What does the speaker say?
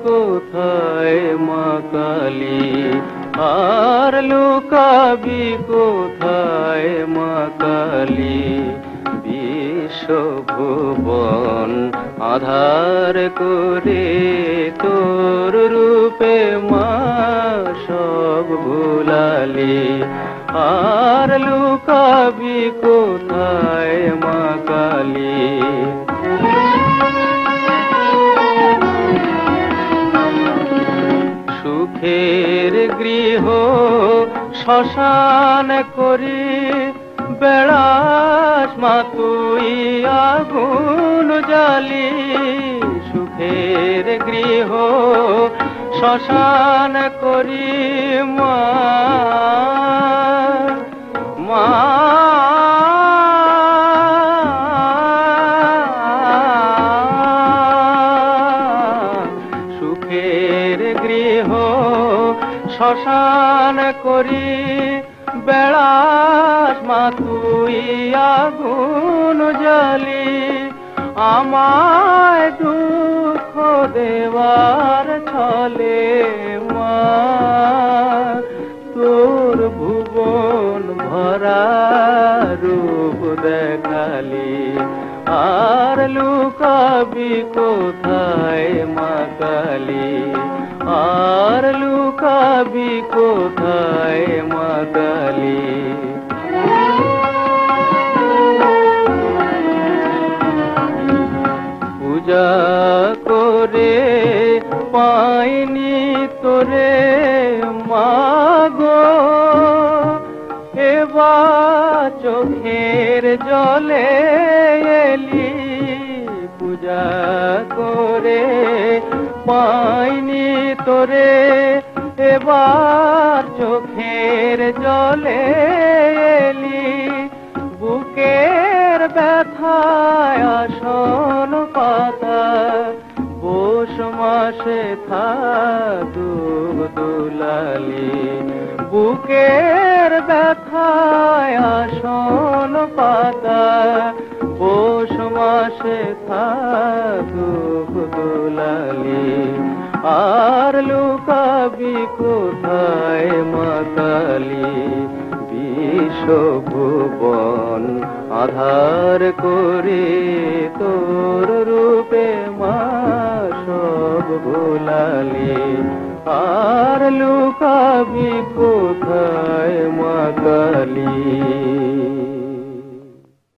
কোথায় মা কালী, আর লুকাবি কোথায় মা কালী। বিশ্বভুবন আধার করে তোর রূপে মা সব ভুলালি, আর লুকাবি কোথায় মা কালী। সুখের গৃহ শ্মশান করি বেড়াস মা তুই আগুন জ্বালি। সুখের গৃহ শ্মশান করি মা মা সুখের গৃহ শ্মশান করি বেড়াস মা তুই আগুন জ্বালি। আমায় দুঃখ দেওয়ার ছলে মা তোর ভুবন ভরা রূপ দেখালি, আর লুকাবি কোথায় মা কালী, আর লুকাবি কোথায় মা কালী। পূজা করে পাইনি তোরে মাগো, এবার চোখের জলে এলি। পূজা করে পাইনি তোরে এবার চোখের জলে এলি। বুকের ব্যথায় আসন পাতা পৌষ মাসে থাকুক দুলালি। বুকের ব্যথায় আসন পাতা পৌষ মাসে থাকুক দুলালি, আর লুকাবি কোথায় মা কালী। বিশ্বভুবন আধার করে তোর রূপে মা সব ভুলালি, আর লুকাবি কোথায় মা কালী।